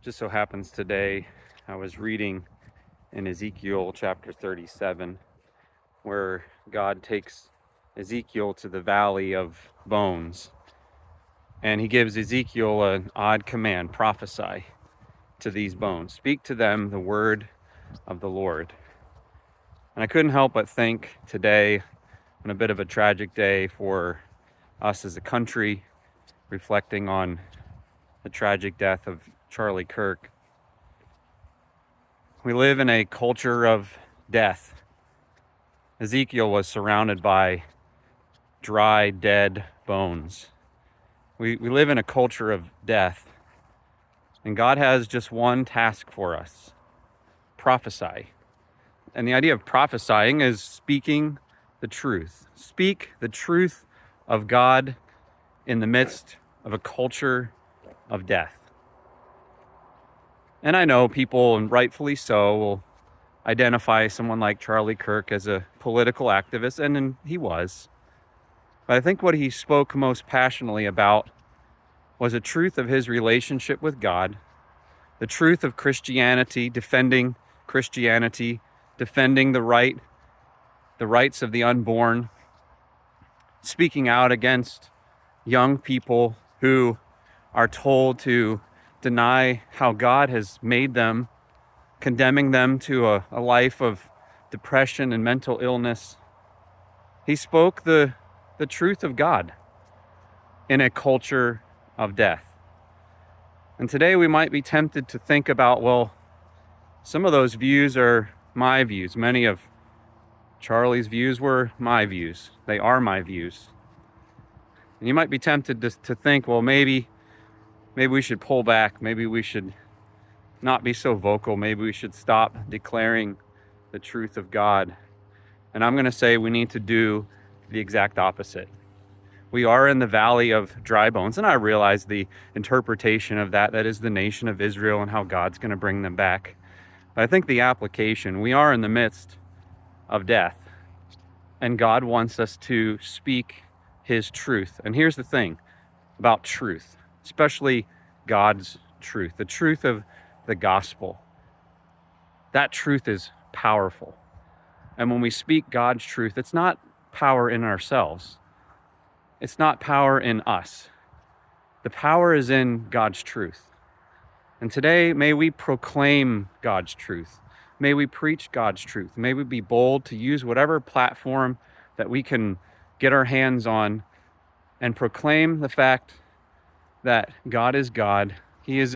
Just so happens today I was reading in Ezekiel chapter 37, where God takes Ezekiel to the valley of bones, and he gives Ezekiel an odd command: prophesy to these bones, speak to them the word of the Lord. And I couldn't help but think today, on a bit of a tragic day for us as a country, reflecting on the tragic death of Charlie Kirk. We live in a culture of death. Ezekiel was surrounded by dry, dead bones. We live in a culture of death. And God has just one task for us: prophesy. And the idea of prophesying is speaking the truth. Speak the truth of God in the midst of a culture of death. And I know people, and rightfully so, will identify someone like Charlie Kirk as a political activist, and he was. But I think what he spoke most passionately about was the truth of his relationship with God, the truth of Christianity, defending Christianity, defending the rights of the unborn, speaking out against young people who are told to deny how God has made them, condemning them to a life of depression and mental illness. He spoke the truth of God in a culture of death. And today we might be tempted to think about, well, some of those views are my views. Many of Charlie's views were my views. They are my views. And you might be tempted to think, well, maybe we should pull back. Maybe we should not be so vocal. Maybe we should stop declaring the truth of God. And I'm going to say we need to do the exact opposite. We are in the valley of dry bones, and I realize the interpretation of that is the nation of Israel and how God's going to bring them back. But I think the application, we are in the midst of death, and God wants us to speak his truth. And here's the thing about truth, especially God's truth, the truth of the gospel. That truth is powerful. And when we speak God's truth, it's not power in ourselves. It's not power in us. The power is in God's truth. And today, may we proclaim God's truth. May we preach God's truth. May we be bold to use whatever platform that we can get our hands on and proclaim the fact that God is God. He is